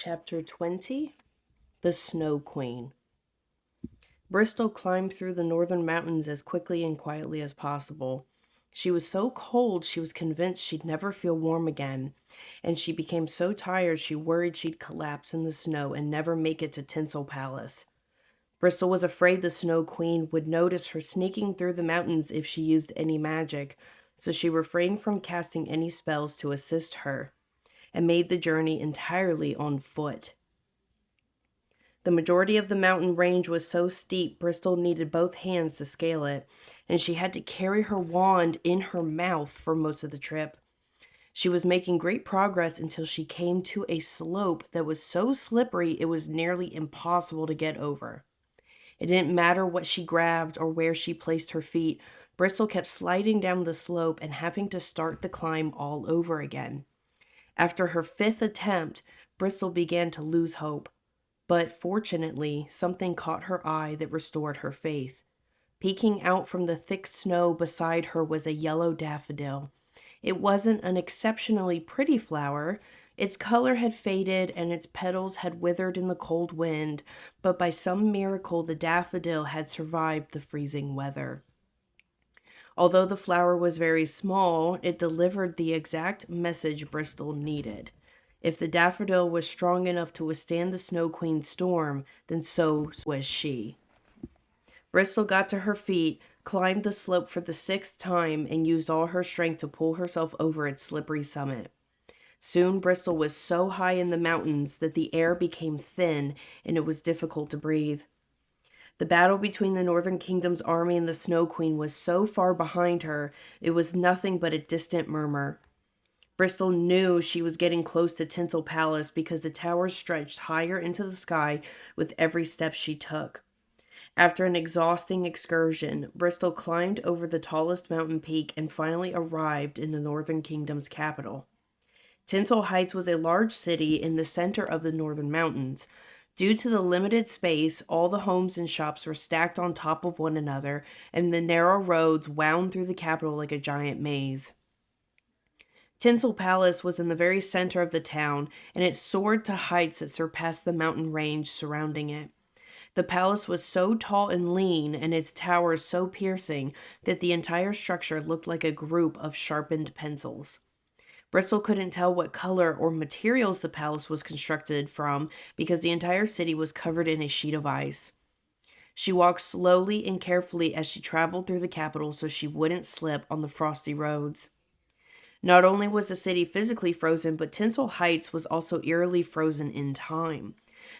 Chapter 20 The Snow Queen. Bristol climbed through the northern mountains as quickly and quietly as possible. She was so cold she was convinced she'd never feel warm again, and she became so tired she worried she'd collapse in the snow and never make it to Tinsel Palace. Bristol was afraid the Snow Queen would notice her sneaking through the mountains if she used any magic, so she refrained from casting any spells to assist her, and made the journey entirely on foot. The majority of the mountain range was so steep Bristol needed both hands to scale it, and she had to carry her wand in her mouth for most of the trip. She was making great progress until she came to a slope that was so slippery it was nearly impossible to get over. It didn't matter what she grabbed or where she placed her feet, Bristol kept sliding down the slope and having to start the climb all over again. After her fifth attempt, Bristol began to lose hope. But fortunately, something caught her eye that restored her faith. Peeking out from the thick snow beside her was a yellow daffodil. It wasn't an exceptionally pretty flower. Its color had faded and its petals had withered in the cold wind, but by some miracle the daffodil had survived the freezing weather. Although the flower was very small, it delivered the exact message Bristol needed. If the daffodil was strong enough to withstand the Snow Queen's storm, then so was she. Bristol got to her feet, climbed the slope for the sixth time, and used all her strength to pull herself over its slippery summit. Soon Bristol was so high in the mountains that the air became thin and it was difficult to breathe. The battle between the Northern Kingdom's army and the Snow Queen was so far behind her, it was nothing but a distant murmur. Bristol knew she was getting close to Tinsel Palace because the towers stretched higher into the sky with every step she took. After an exhausting excursion, Bristol climbed over the tallest mountain peak and finally arrived in the Northern Kingdom's capital. Tinsel Heights was a large city in the center of the Northern Mountains. Due to the limited space, all the homes and shops were stacked on top of one another, and the narrow roads wound through the capital like a giant maze. Tinsel Palace was in the very center of the town, and it soared to heights that surpassed the mountain range surrounding it. The palace was so tall and lean, and its towers so piercing, that the entire structure looked like a group of sharpened pencils. Bristol couldn't tell what color or materials the palace was constructed from because the entire city was covered in a sheet of ice. She walked slowly and carefully as she traveled through the capital so she wouldn't slip on the frosty roads. Not only was the city physically frozen, but Tinsel Heights was also eerily frozen in time.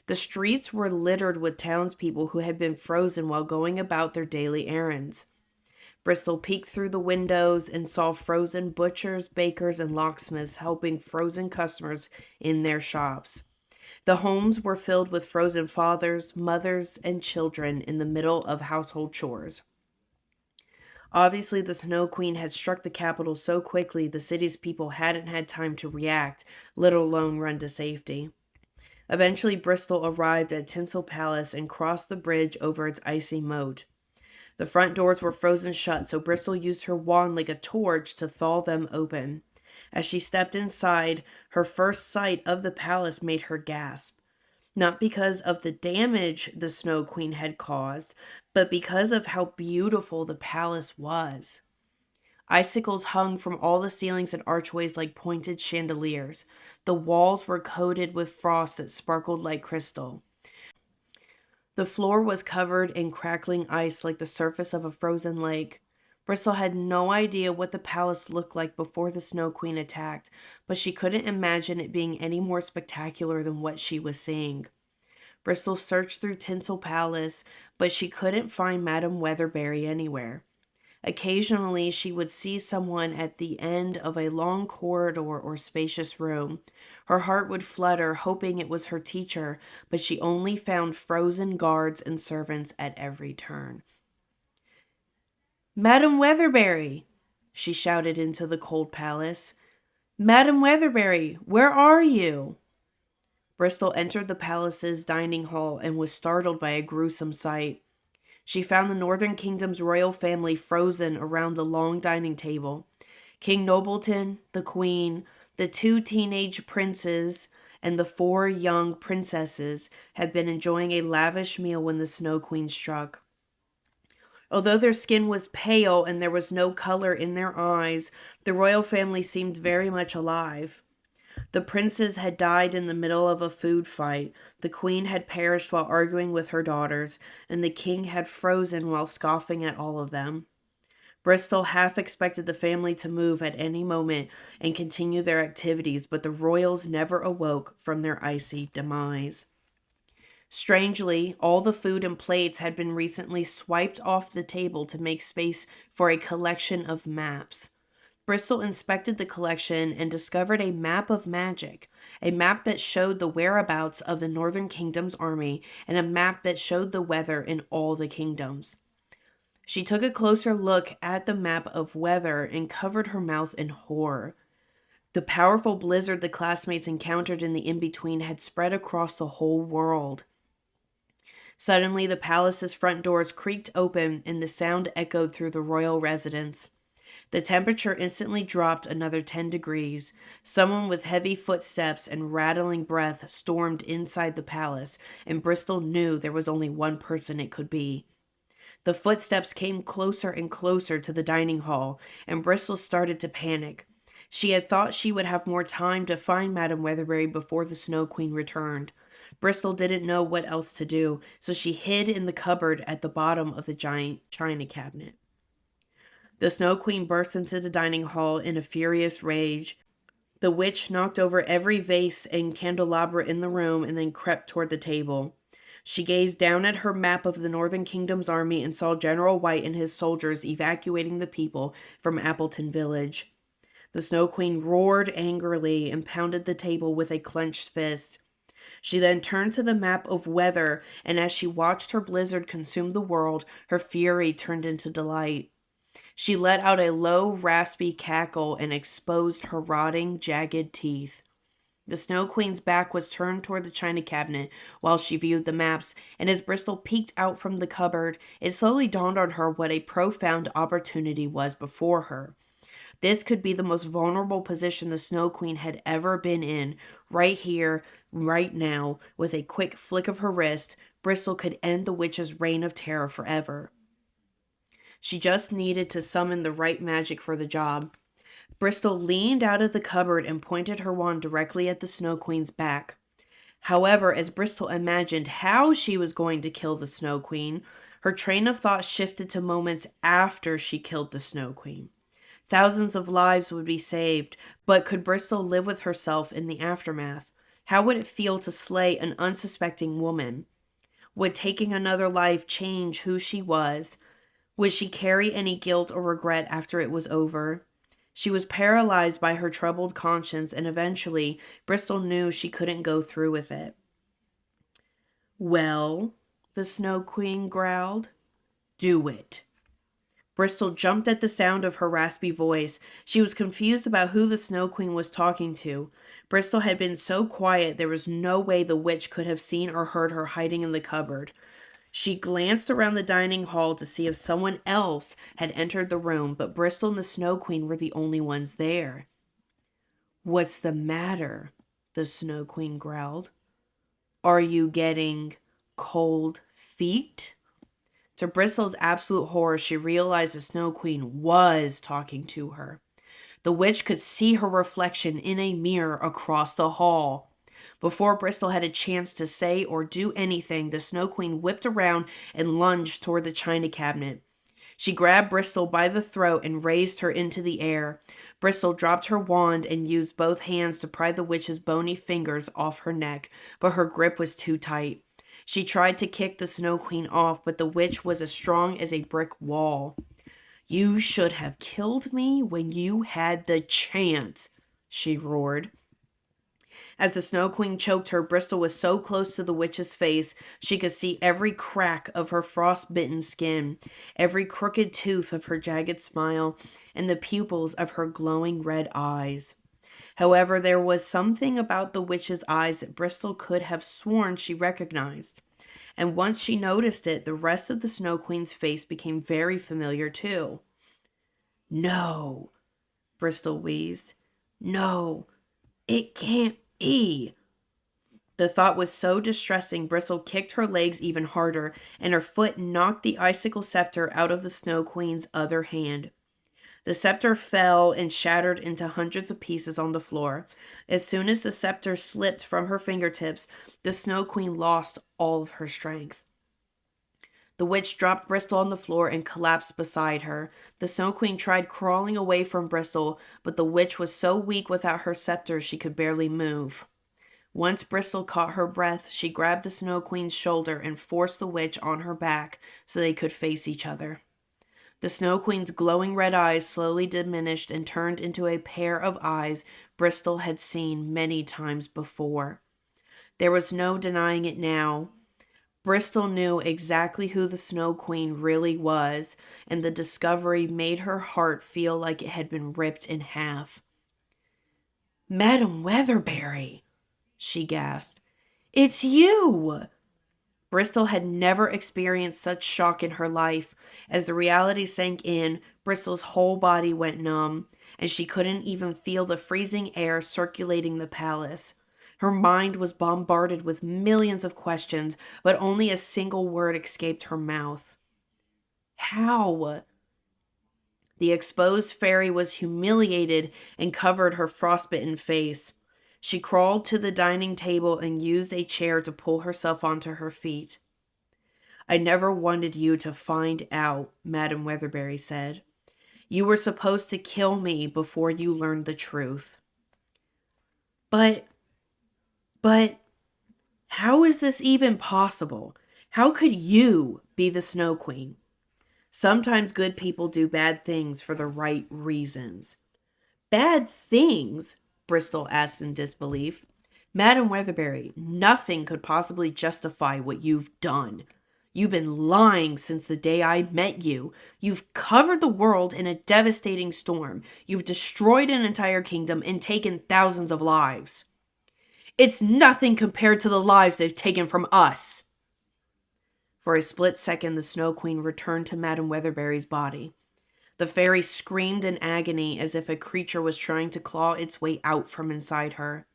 The streets were littered with townspeople who had been frozen while going about their daily errands. Bristol peeked through the windows and saw frozen butchers, bakers, and locksmiths helping frozen customers in their shops. The homes were filled with frozen fathers, mothers, and children in the middle of household chores. Obviously, the Snow Queen had struck the capital so quickly the city's people hadn't had time to react, let alone run to safety. Eventually, Bristol arrived at Tinsel Palace and crossed the bridge over its icy moat. The front doors were frozen shut, so Bristol used her wand like a torch to thaw them open. As she stepped inside, her first sight of the palace made her gasp. Not because of the damage the Snow Queen had caused, but because of how beautiful the palace was. Icicles hung from all the ceilings and archways like pointed chandeliers. The walls were coated with frost that sparkled like crystal. The floor was covered in crackling ice like the surface of a frozen lake. Bristol had no idea what the palace looked like before the Snow Queen attacked, but she couldn't imagine it being any more spectacular than what she was seeing. Bristol searched through Tinsel Palace, but she couldn't find Madame Weatherberry anywhere. Occasionally, she would see someone at the end of a long corridor or spacious room. Her heart would flutter, hoping it was her teacher, but she only found frozen guards and servants at every turn. "Madame Weatherberry!" she shouted into the cold palace. "Madame Weatherberry, where are you?" Bristol entered the palace's dining hall and was startled by a gruesome sight. She found the Northern Kingdom's royal family frozen around the long dining table. King Nobleton, the Queen, the two teenage princes, and the 4 young princesses had been enjoying a lavish meal when the Snow Queen struck. Although their skin was pale and there was no color in their eyes, the royal family seemed very much alive. The princes had died in the middle of a food fight, the queen had perished while arguing with her daughters, and the king had frozen while scoffing at all of them. Bristol half expected the family to move at any moment and continue their activities, but the royals never awoke from their icy demise. Strangely, all the food and plates had been recently swiped off the table to make space for a collection of maps. Bristol inspected the collection and discovered a map of magic, a map that showed the whereabouts of the Northern Kingdom's army, and a map that showed the weather in all the kingdoms. She took a closer look at the map of weather and covered her mouth in horror. The powerful blizzard the classmates encountered in the in-between had spread across the whole world. Suddenly, the palace's front doors creaked open and the sound echoed through the royal residence. The temperature instantly dropped another 10 degrees. Someone with heavy footsteps and rattling breath stormed inside the palace, and Bristol knew there was only one person it could be. The footsteps came closer and closer to the dining hall, and Bristol started to panic. She had thought she would have more time to find Madame Weatherberry before the Snow Queen returned. Bristol didn't know what else to do, so she hid in the cupboard at the bottom of the giant china cabinet. The Snow Queen burst into the dining hall in a furious rage. The witch knocked over every vase and candelabra in the room and then crept toward the table. She gazed down at her map of the Northern Kingdom's army and saw General White and his soldiers evacuating the people from Appleton Village. The Snow Queen roared angrily and pounded the table with a clenched fist. She then turned to the map of weather, and as she watched her blizzard consume the world, her fury turned into delight. She let out a low, raspy cackle and exposed her rotting, jagged teeth. The Snow Queen's back was turned toward the china cabinet while she viewed the maps, and as Bristol peeked out from the cupboard, it slowly dawned on her what a profound opportunity was before her. This could be the most vulnerable position the Snow Queen had ever been in. Right here, right now, with a quick flick of her wrist, Bristol could end the witch's reign of terror forever. She just needed to summon the right magic for the job. Bristol leaned out of the cupboard and pointed her wand directly at the Snow Queen's back. However, as Bristol imagined how she was going to kill the Snow Queen, her train of thought shifted to moments after she killed the Snow Queen. Thousands of lives would be saved, but could Bristol live with herself in the aftermath? How would it feel to slay an unsuspecting woman? Would taking another life change who she was? Would she carry any guilt or regret after it was over? She was paralyzed by her troubled conscience, and eventually, Bristol knew she couldn't go through with it. "Well," the Snow Queen growled, "do it." Bristol jumped at the sound of her raspy voice. She was confused about who the Snow Queen was talking to. Bristol had been so quiet there was no way the witch could have seen or heard her hiding in the cupboard. She glanced around the dining hall to see if someone else had entered the room, but Bristol and the Snow Queen were the only ones there. "What's the matter?" the Snow Queen growled. "Are you getting cold feet?" To Bristol's absolute horror, she realized the Snow Queen was talking to her. The witch could see her reflection in a mirror across the hall. Before Bristol had a chance to say or do anything, the Snow Queen whipped around and lunged toward the china cabinet. She grabbed Bristol by the throat and raised her into the air. Bristol dropped her wand and used both hands to pry the witch's bony fingers off her neck, but her grip was too tight. She tried to kick the Snow Queen off, but the witch was as strong as a brick wall. "You should have killed me when you had the chance," she roared. As the Snow Queen choked her, Bristol was so close to the witch's face, she could see every crack of her frost-bitten skin, every crooked tooth of her jagged smile, and the pupils of her glowing red eyes. However, there was something about the witch's eyes that Bristol could have sworn she recognized. And once she noticed it, the rest of the Snow Queen's face became very familiar too. "No," Bristol wheezed. "No, it can't be. The thought was so distressing, Bristol kicked her legs even harder, and her foot knocked the icicle scepter out of the Snow Queen's other hand. The scepter fell and shattered into hundreds of pieces on the floor. As soon as the scepter slipped from her fingertips, the Snow Queen lost all of her strength. The witch dropped Bristol on the floor and collapsed beside her. The Snow Queen tried crawling away from Bristol, but the witch was so weak without her scepter she could barely move. Once Bristol caught her breath, she grabbed the Snow Queen's shoulder and forced the witch on her back so they could face each other. The Snow Queen's glowing red eyes slowly diminished and turned into a pair of eyes Bristol had seen many times before. There was no denying it now. Bristol knew exactly who the Snow Queen really was, and the discovery made her heart feel like it had been ripped in half. "Madam Weatherberry," she gasped. "It's you!" Bristol had never experienced such shock in her life. As the reality sank in, Bristol's whole body went numb, and she couldn't even feel the freezing air circulating the palace. Her mind was bombarded with millions of questions, but only a single word escaped her mouth. How? The exposed fairy was humiliated and covered her frostbitten face. She crawled to the dining table and used a chair to pull herself onto her feet. "I never wanted you to find out," Madam Weatherberry said. "You were supposed to kill me before you learned the truth." But, how is this even possible? How could you be the Snow Queen? Sometimes good people do bad things for the right reasons. "Bad things?" Bristol asked in disbelief. "Madam Weatherberry, nothing could possibly justify what you've done. You've been lying since the day I met you. You've covered the world in a devastating storm. You've destroyed an entire kingdom and taken thousands of lives." "It's nothing compared to the lives they've taken from us." For a split second, the Snow Queen returned to Madam Weatherberry's body. The fairy screamed in agony as if a creature was trying to claw its way out from inside her.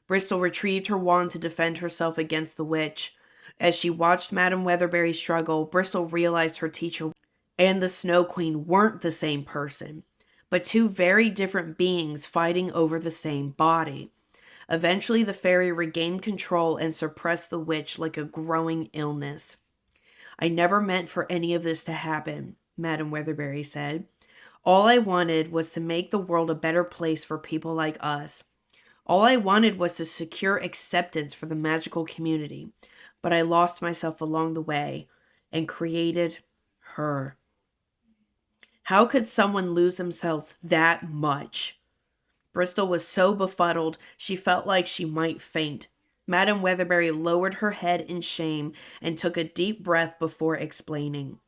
Bristol retrieved her wand to defend herself against the witch. As she watched Madam Weatherberry struggle, Bristol realized her teacher and the Snow Queen weren't the same person, but two very different beings fighting over the same body. Eventually, the fairy regained control and suppressed the witch like a growing illness. "I never meant for any of this to happen," Madam Weatherberry said. "All I wanted was to make the world a better place for people like us. All I wanted was to secure acceptance for the magical community. But I lost myself along the way and created her." How could someone lose themselves that much? Bristol was so befuddled she felt like she might faint. Madam Weatherberry lowered her head in shame and took a deep breath before explaining.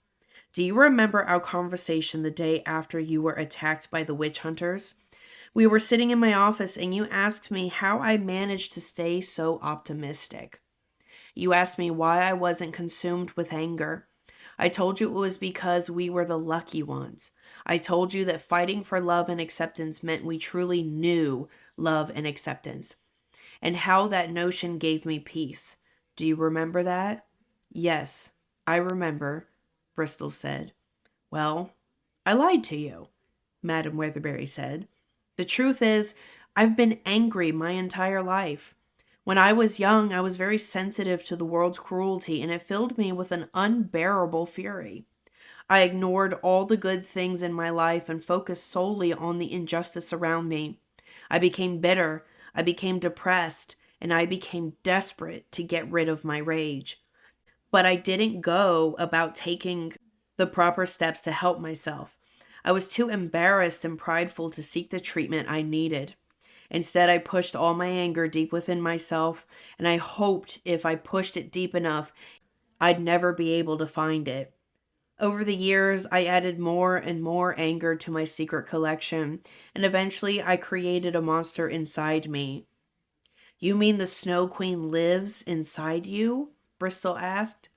"Do you remember our conversation the day after you were attacked by the witch hunters? We were sitting in my office and you asked me how I managed to stay so optimistic. You asked me why I wasn't consumed with anger. I told you it was because we were the lucky ones. I told you that fighting for love and acceptance meant we truly knew love and acceptance, and how that notion gave me peace. Do you remember that?" "Yes, I remember," Bristol said. "Well, I lied to you," Madam Weatherberry said. "The truth is, I've been angry my entire life. When I was young, I was very sensitive to the world's cruelty, and it filled me with an unbearable fury. I ignored all the good things in my life and focused solely on the injustice around me. I became bitter, I became depressed, and I became desperate to get rid of my rage. But I didn't go about taking the proper steps to help myself. I was too embarrassed and prideful to seek the treatment I needed. Instead, I pushed all my anger deep within myself, and I hoped if I pushed it deep enough, I'd never be able to find it. Over the years, I added more and more anger to my secret collection, and eventually I created a monster inside me." "You mean the Snow Queen lives inside you?" Bristol asked.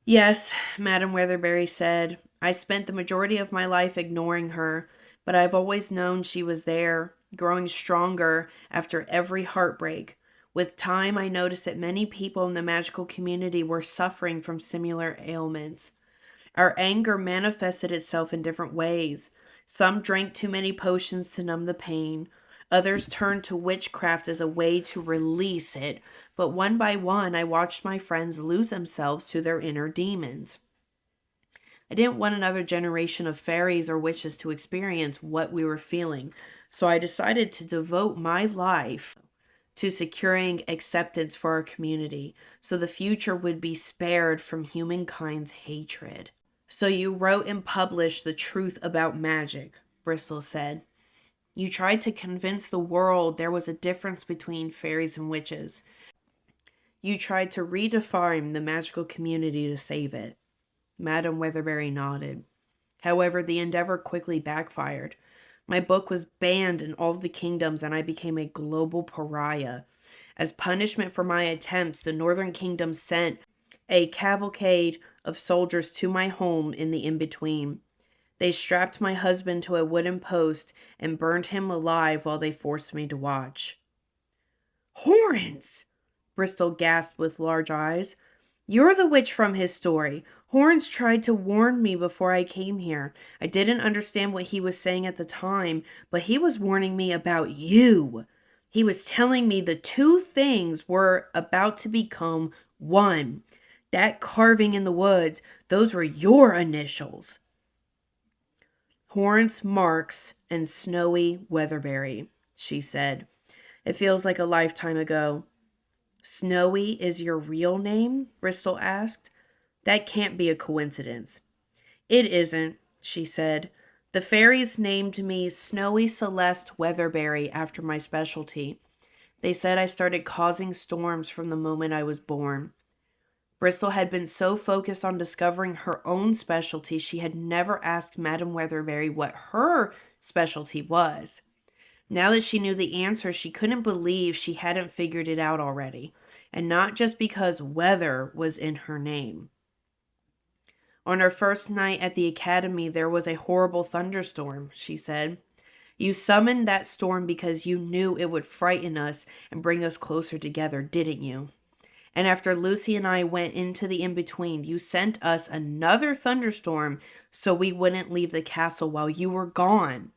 "Yes," Madam Weatherberry said. "I spent the majority of my life ignoring her, but I've always known she was there, growing stronger after every heartbreak. With time, I noticed that many people in the magical community were suffering from similar ailments. Our anger manifested itself in different ways. Some drank too many potions to numb the pain. Others turned to witchcraft as a way to release it. But one by one, I watched my friends lose themselves to their inner demons. I didn't want another generation of fairies or witches to experience what we were feeling, so I decided to devote my life to securing acceptance for our community so the future would be spared from humankind's hatred. So you wrote and published the truth about magic, Bristol said. You tried to convince the world there was a difference between fairies and witches. You tried to redefine the magical community to save it. Madame Weatherberry nodded. However, the endeavor quickly backfired. My book was banned in all of the kingdoms and I became a global pariah. As punishment for my attempts, the Northern Kingdom sent a cavalcade of soldiers to my home in the in-between. They strapped my husband to a wooden post and burned him alive while they forced me to watch. Horns! Bristol gasped with large eyes. You're the witch from his story. Horns tried to warn me before I came here. I didn't understand what he was saying at the time, but he was warning me about you. He was telling me the two things were about to become one. That carving in the woods, those were your initials. Horns, Marks, and Snowy Weatherberry, she said. It feels like a lifetime ago. Snowy is your real name? Bristol asked. That can't be a coincidence. It isn't, she said. The fairies named me Snowy Celeste Weatherberry after my specialty. They said I started causing storms from the moment I was born. Bristol had been so focused on discovering her own specialty, she had never asked Madame Weatherberry what her specialty was. Now that she knew the answer, she couldn't believe she hadn't figured it out already, and not just because weather was in her name. On her first night at the academy, there was a horrible thunderstorm, she said. You summoned that storm because you knew it would frighten us and bring us closer together, didn't you? And after Lucy and I went into the in-between, you sent us another thunderstorm so we wouldn't leave the castle while you were gone.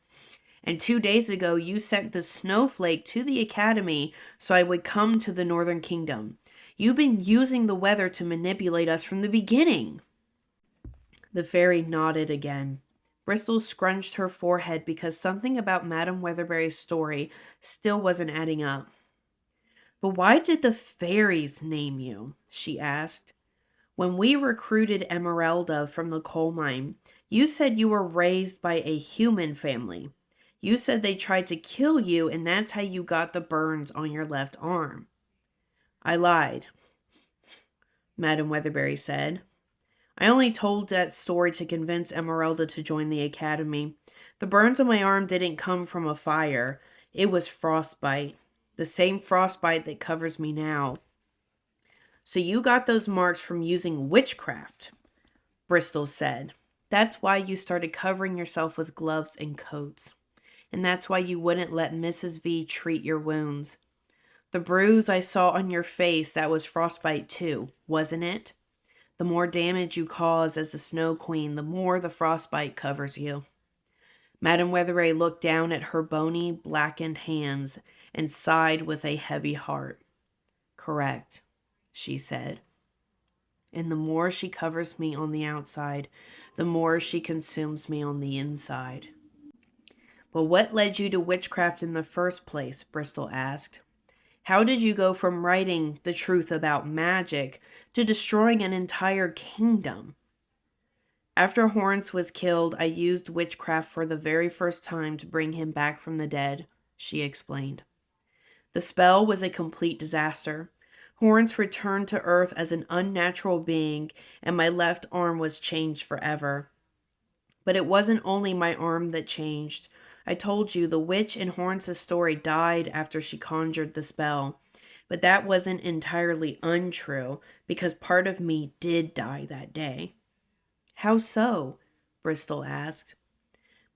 And 2 days ago, you sent the snowflake to the academy so I would come to the Northern Kingdom. You've been using the weather to manipulate us from the beginning. The fairy nodded again. Bristol scrunched her forehead because something about Madame Weatherberry's story still wasn't adding up. But why did the fairies name you? She asked. When we recruited Emeralda from the coal mine, you said you were raised by a human family. You said they tried to kill you, and that's how you got the burns on your left arm. I lied, Madame Weatherberry said. I only told that story to convince Emeralda to join the academy. The burns on my arm didn't come from a fire. It was frostbite. The same frostbite that covers me now. So you got those marks from using witchcraft, Bristol said. That's why you started covering yourself with gloves and coats. And that's why you wouldn't let Mrs. V treat your wounds. The bruise I saw on your face, that was frostbite too, wasn't it? The more damage you cause as the Snow Queen, the more the frostbite covers you. Madame Weatherberry looked down at her bony, blackened hands and sighed with a heavy heart. Correct, she said. And the more she covers me on the outside, the more she consumes me on the inside. But what led you to witchcraft in the first place? Bristol asked. How did you go from writing the truth about magic to destroying an entire kingdom? After Horns was killed, I used witchcraft for the very first time to bring him back from the dead, she explained. The spell was a complete disaster. Horns returned to Earth as an unnatural being, and my left arm was changed forever. But it wasn't only my arm that changed. I told you the witch in Horns' story died after she conjured the spell. But that wasn't entirely untrue, because part of me did die that day. How so? Bristol asked.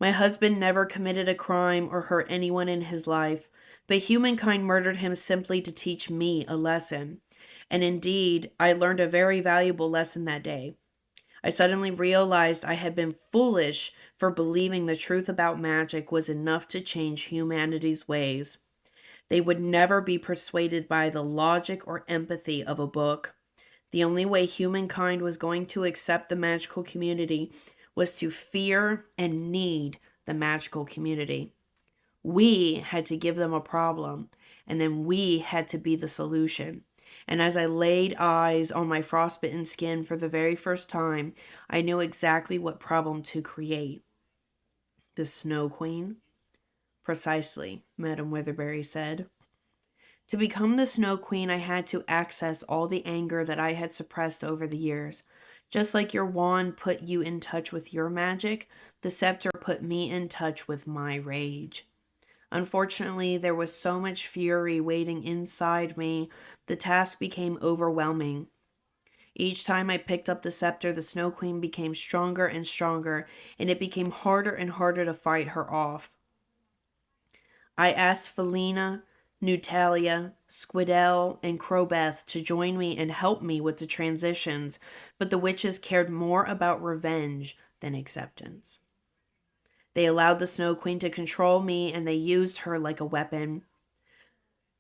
My husband never committed a crime or hurt anyone in his life, But humankind murdered him simply to teach me a lesson. And indeed, I learned a very valuable lesson that day. I suddenly realized I had been foolish for believing the truth about magic was enough to change humanity's ways. They would never be persuaded by the logic or empathy of a book. The only way humankind was going to accept the magical community was to fear and need the magical community. We had to give them a problem, and then we had to be the solution. And as I laid eyes on my frostbitten skin for the very first time, I knew exactly what problem to create. The Snow Queen? Precisely, Madame Weatherberry said. To become the Snow Queen, I had to access all the anger that I had suppressed over the years. Just like your wand put you in touch with your magic, the scepter put me in touch with my rage. Unfortunately, there was so much fury waiting inside me, the task became overwhelming. Each time I picked up the scepter, the Snow Queen became stronger and stronger, and it became harder and harder to fight her off. I asked Felina, Nutalia, Squidell, and Crowbeth to join me and help me with the transitions, but the witches cared more about revenge than acceptance. They allowed the Snow Queen to control me, and they used her like a weapon.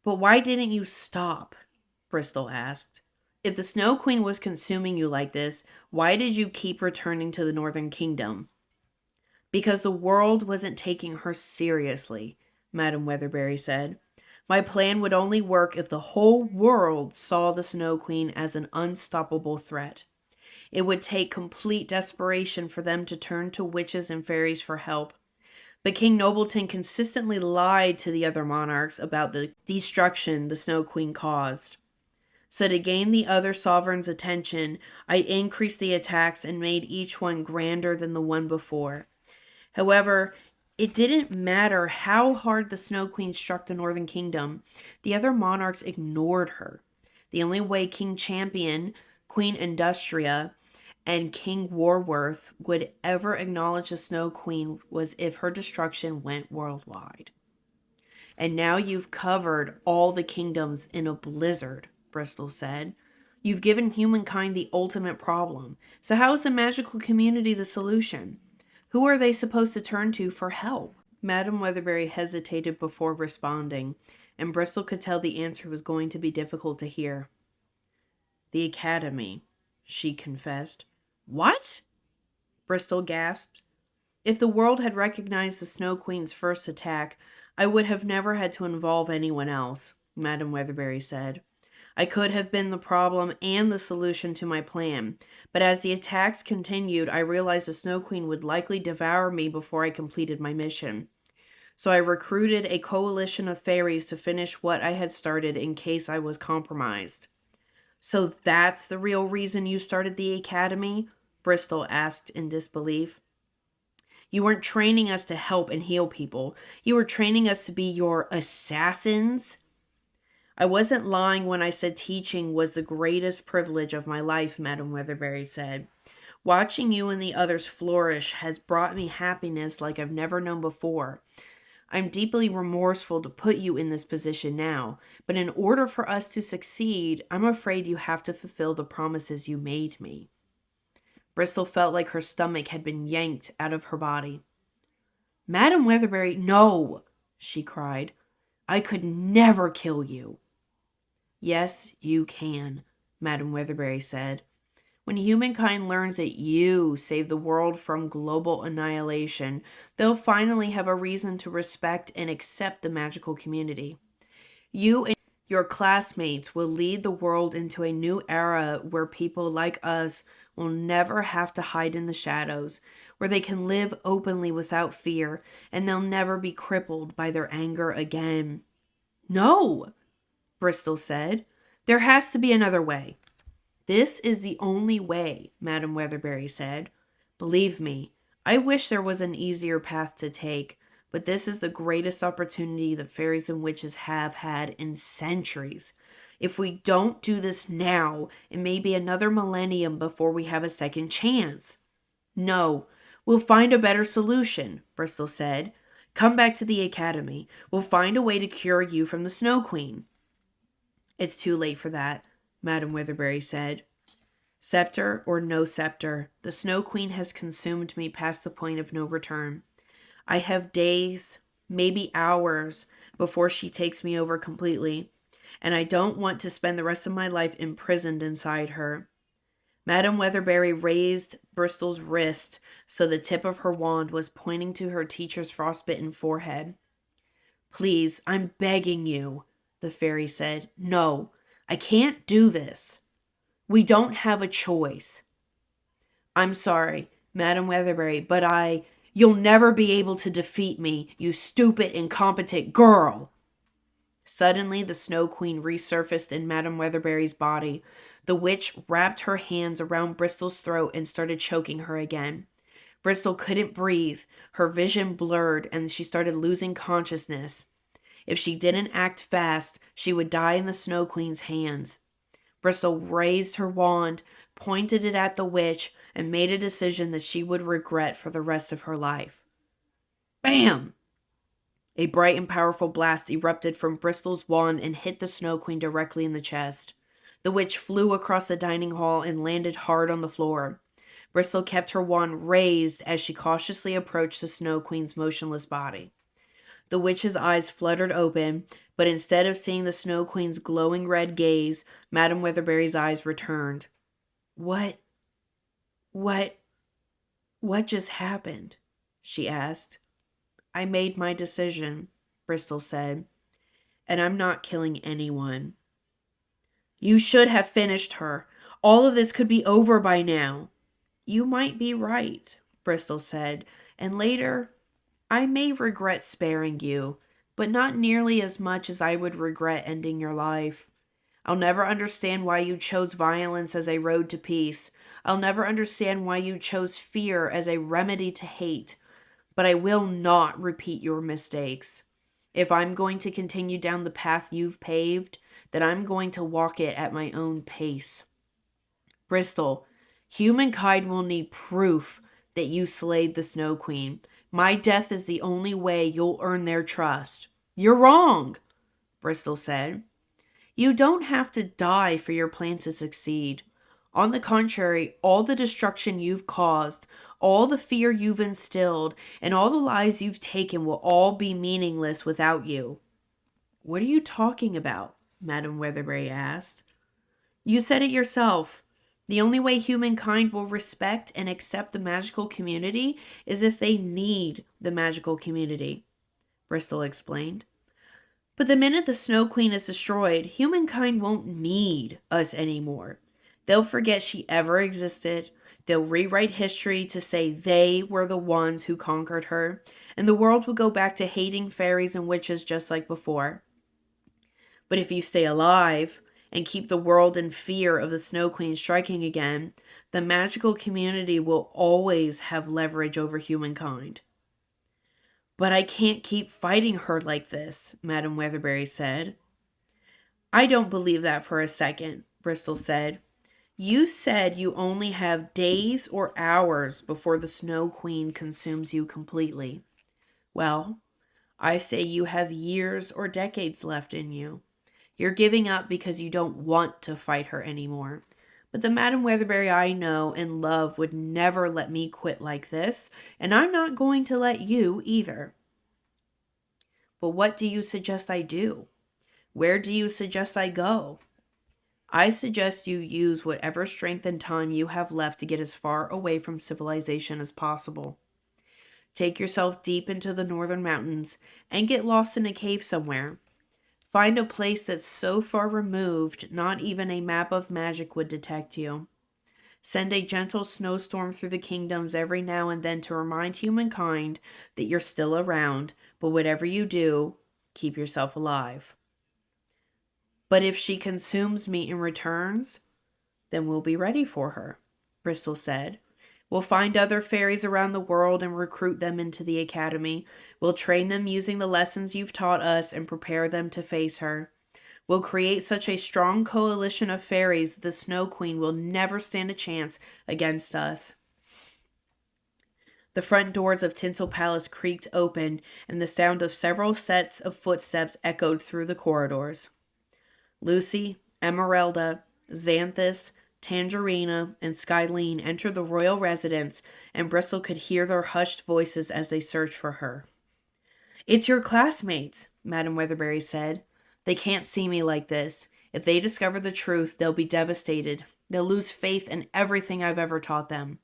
But why didn't you stop? Bristol asked. If the Snow Queen was consuming you like this, why did you keep returning to the Northern Kingdom? Because the world wasn't taking her seriously, Madame Weatherberry said. My plan would only work if the whole world saw the Snow Queen as an unstoppable threat. It would take complete desperation for them to turn to witches and fairies for help. But King Nobleton consistently lied to the other monarchs about the destruction the Snow Queen caused. So to gain the other sovereigns' attention, I increased the attacks and made each one grander than the one before. However, it didn't matter how hard the Snow Queen struck the Northern Kingdom. The other monarchs ignored her. The only way King Champion, Queen Industria, and King Warworth would ever acknowledge the Snow Queen was if her destruction went worldwide. And now you've covered all the kingdoms in a blizzard, Bristol said. You've given humankind the ultimate problem. So how is the magical community the solution? Who are they supposed to turn to for help? Madame Weatherberry hesitated before responding, and Bristol could tell the answer was going to be difficult to hear. The Academy, she confessed. What? Bristol gasped. If the world had recognized the Snow Queen's first attack, I would have never had to involve anyone else, Madame Weatherberry said. I could have been the problem and the solution to my plan, but as the attacks continued, I realized the Snow Queen would likely devour me before I completed my mission. So I recruited a coalition of fairies to finish what I had started in case I was compromised. So that's the real reason you started the academy? Bristol asked in disbelief. You weren't training us to help and heal people. You were training us to be your assassins? I wasn't lying when I said teaching was the greatest privilege of my life, Madame Weatherberry said. Watching you and the others flourish has brought me happiness like I've never known before. I'm deeply remorseful to put you in this position now, but in order for us to succeed, I'm afraid you have to fulfill the promises you made me. Bristol felt like her stomach had been yanked out of her body. Madame Weatherberry, no, she cried. I could never kill you. Yes, you can, Madame Weatherberry said. When humankind learns that you saved the world from global annihilation, they'll finally have a reason to respect and accept the magical community. You and your classmates will lead the world into a new era where people like us will never have to hide in the shadows, where they can live openly without fear, and they'll never be crippled by their anger again. No, Bristol said. There has to be another way. This is the only way, Madame Weatherberry said. Believe me, I wish there was an easier path to take, but this is the greatest opportunity the fairies and witches have had in centuries. If we don't do this now, it may be another millennium before we have a second chance. No, we'll find a better solution, Bristol said. Come back to the academy. We'll find a way to cure you from the Snow Queen." "It's too late for that," Madame Weatherberry said. "Scepter or no scepter, the Snow Queen has consumed me past the point of no return. I have days, maybe hours, before she takes me over completely, and I don't want to spend the rest of my life imprisoned inside her." Madame Weatherberry raised Bristol's wrist so the tip of her wand was pointing to her teacher's frostbitten forehead. "Please, I'm begging you," the fairy said. "No, I can't do this. We don't have a choice." "I'm sorry, Madame Weatherberry, but you'll never be able to defeat me, you stupid, incompetent girl." Suddenly, the Snow Queen resurfaced in Madame Weatherberry's body. The witch wrapped her hands around Bristol's throat and started choking her again. Bristol couldn't breathe. Her vision blurred, and she started losing consciousness. If she didn't act fast, she would die in the Snow Queen's hands. Bristol raised her wand, pointed it at the witch, and made a decision that she would regret for the rest of her life. Bam! A bright and powerful blast erupted from Bristol's wand and hit the Snow Queen directly in the chest. The witch flew across the dining hall and landed hard on the floor. Bristol kept her wand raised as she cautiously approached the Snow Queen's motionless body. The witch's eyes fluttered open, but instead of seeing the Snow Queen's glowing red gaze, Madame Weatherberry's eyes returned. What just happened?" she asked. "I made my decision," Bristol said, "and I'm not killing anyone." "You should have finished her. All of this could be over by now." "You might be right," Bristol said, "and later I may regret sparing you, but not nearly as much as I would regret ending your life. I'll never understand why you chose violence as a road to peace. I'll never understand why you chose fear as a remedy to hate. But I will not repeat your mistakes. If I'm going to continue down the path you've paved, then I'm going to walk it at my own pace. Bristol, humankind will need proof that you slayed the Snow Queen. My death is the only way you'll earn their trust." "You're wrong," Bristol said. "You don't have to die for your plan to succeed. On the contrary, all the destruction you've caused, all the fear you've instilled, and all the lives you've taken will all be meaningless without you." "What are you talking about?" Madame Weatherberry asked. "You said it yourself. The only way humankind will respect and accept the magical community is if they need the magical community," Bristol explained. "But the minute the Snow Queen is destroyed, humankind won't need us anymore. They'll forget she ever existed. They'll rewrite history to say they were the ones who conquered her, and the world will go back to hating fairies and witches just like before. But if you stay alive and keep the world in fear of the Snow Queen striking again, the magical community will always have leverage over humankind." "But I can't keep fighting her like this," Madame Weatherberry said. "I don't believe that for a second," Bristol said. "You said you only have days or hours before the Snow Queen consumes you completely. Well, I say you have years or decades left in you. You're giving up because you don't want to fight her anymore. But the Madame Weatherberry I know and love would never let me quit like this, and I'm not going to let you either." "But what do you suggest I do? Where do you suggest I go?" "I suggest you use whatever strength and time you have left to get as far away from civilization as possible. Take yourself deep into the northern mountains and get lost in a cave somewhere. Find a place that's so far removed not even a map of magic would detect you. Send a gentle snowstorm through the kingdoms every now and then to remind humankind that you're still around, but whatever you do, keep yourself alive. But if she consumes me and returns, then we'll be ready for her," Bristol said. "We'll find other fairies around the world and recruit them into the academy. We'll train them using the lessons you've taught us and prepare them to face her. We'll create such a strong coalition of fairies that the Snow Queen will never stand a chance against us." The front doors of Tinsel Palace creaked open, and the sound of several sets of footsteps echoed through the corridors. Lucy, Emeralda, Xanthus, Tangerina, and Skyline entered the royal residence, and Bristol could hear their hushed voices as they searched for her. "It's your classmates," Madame Weatherberry said. "They can't see me like this. If they discover the truth, they'll be devastated. They'll lose faith in everything I've ever taught them."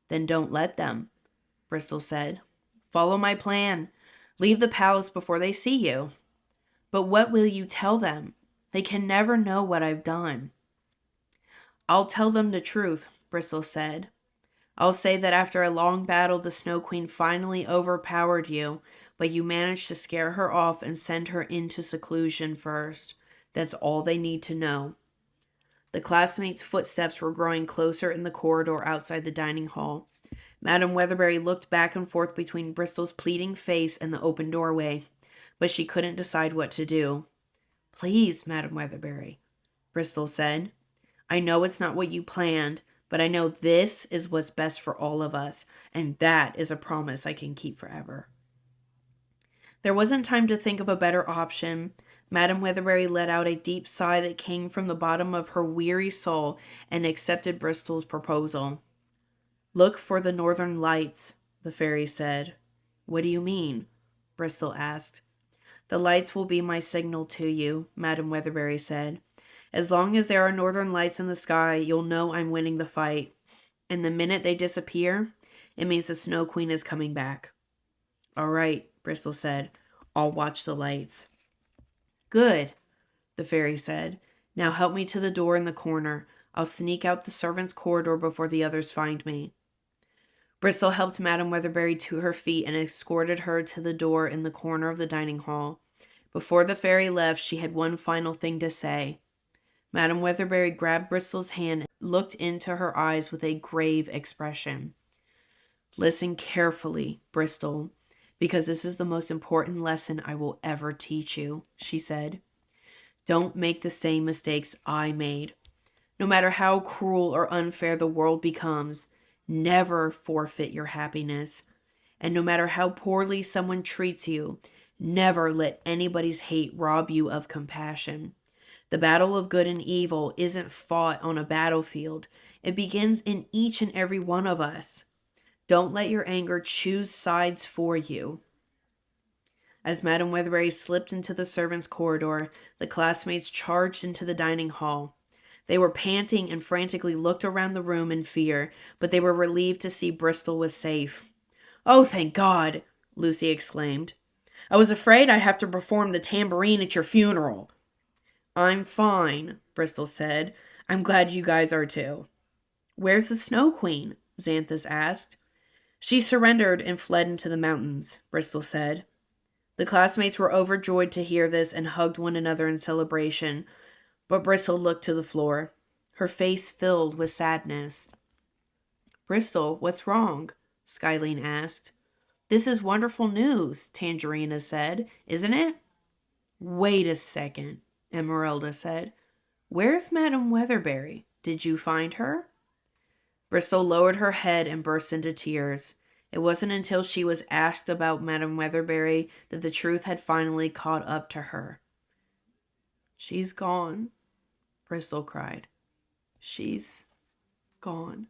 "Then don't let them," Bristol said. "Follow my plan. Leave the palace before they see you." "But what will you tell them? They can never know what I've done." "I'll tell them the truth," Bristol said. "I'll say that after a long battle, the Snow Queen finally overpowered you, but you managed to scare her off and send her into seclusion first. That's all they need to know." The classmates' footsteps were growing closer in the corridor outside the dining hall. Madame Weatherberry looked back and forth between Bristol's pleading face and the open doorway, but she couldn't decide what to do. "Please, Madame Weatherberry," Bristol said. "I know it's not what you planned, but I know this is what's best for all of us, and that is a promise I can keep forever." There wasn't time to think of a better option. Madame Weatherberry let out a deep sigh that came from the bottom of her weary soul and accepted Bristol's proposal. "Look for the northern lights," the fairy said. "What do you mean?" Bristol asked. "The lights will be my signal to you," Madame Weatherberry said. "As long as there are northern lights in the sky, you'll know I'm winning the fight. And the minute they disappear, it means the Snow Queen is coming back." "All right," Bristol said. "I'll watch the lights." "Good," the fairy said. "Now help me to the door in the corner. I'll sneak out the servants' corridor before the others find me." Bristol helped Madame Weatherberry to her feet and escorted her to the door in the corner of the dining hall. Before the fairy left, she had one final thing to say. Madame Weatherberry grabbed Bristol's hand and looked into her eyes with a grave expression. "Listen carefully, Bristol, because this is the most important lesson I will ever teach you," she said. "Don't make the same mistakes I made. No matter how cruel or unfair the world becomes, never forfeit your happiness. And no matter how poorly someone treats you, never let anybody's hate rob you of compassion. The battle of good and evil isn't fought on a battlefield. It begins in each and every one of us. Don't let your anger choose sides for you." As Madame Weatherberry slipped into the servants' corridor, the classmates charged into the dining hall. They were panting and frantically looked around the room in fear, but they were relieved to see Bristol was safe. "Oh, thank God!" Lucy exclaimed. "I was afraid I'd have to perform the tambourine at your funeral." "I'm fine," Bristol said. "I'm glad you guys are too." "Where's the Snow Queen?" Xanthus asked. "She surrendered and fled into the mountains," Bristol said. The classmates were overjoyed to hear this and hugged one another in celebration, but Bristol looked to the floor. Her face filled with sadness. "Bristol, what's wrong?" Skyline asked. "This is wonderful news," Tangerina said, "isn't it?" "Wait a second," Emeralda said. "Where's Madame Weatherberry? Did you find her?" Bristol lowered her head and burst into tears. It wasn't until she was asked about Madame Weatherberry that the truth had finally caught up to her. "She's gone," Bristol cried. "She's gone."